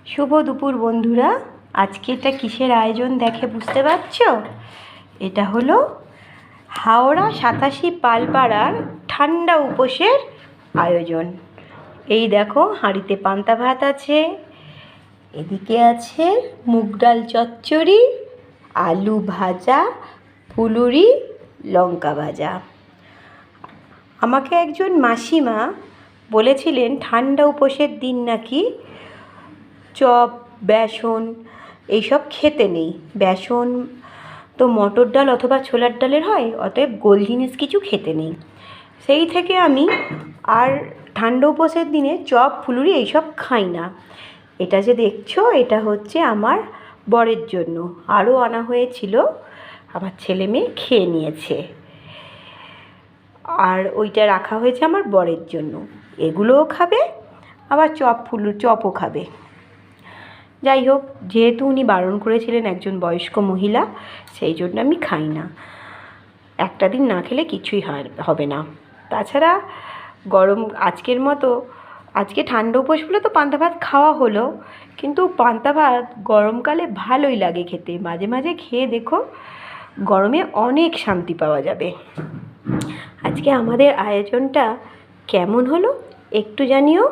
শুভ দুপুর বন্ধুরা। আজকে এটা কিসের আয়োজন দেখে বুঝতে পারছো? এটা হলো হাওড়া 87 পালপাড়ার ঠান্ডা উপোসের আয়োজন। এই দেখো, হাঁড়িতে পান্তা ভাত আছে, এদিকে আছে মুগ ডাল চচ্চড়ি, আলু ভাজা, ফুলুরি, লঙ্কা ভাজা। আমাকে একজন মাসিমা বলেছিলেন ঠান্ডা উপোসের দিন নাকি চপ, বেসন এইসব খেতে নেই। বেসন তো মটর ডাল অথবা ছোলার ডালের হয়, অতএব গোল জিনিস কিছু খেতে নেই। সেই থেকে আমি আর ঠান্ডা উপোসের দিনে চপ, ফুলুরি এইসব খাই না। এটা যে দেখছো, এটা হচ্ছে আমার বরের জন্য। আরও আনা হয়েছিল, আমার ছেলে মেয়ে খেয়ে নিয়েছে। আর ওইটা রাখা হয়েছে আমার বরের জন্য। এগুলোও খাবে, আবার চপও খাবে। যাই হোক, যেহেতু উনি বারণ করেছিলেন, একজন বয়স্ক মহিলা, সেই জন্য আমি খাই না। একটা দিন না খেলে কিছুই হবে না। তাছাড়া আজকের মতো আজকে ঠান্ডা উপোস বলে তো পান্তা ভাত খাওয়া হলো, কিন্তু পান্তা ভাত গরমকালে ভালোই লাগে খেতে। মাঝে মাঝে খেয়ে দেখো, গরমে অনেক শান্তি পাওয়া যাবে। আজকে আমাদের আয়োজনটা কেমন হলো একটু জানিও।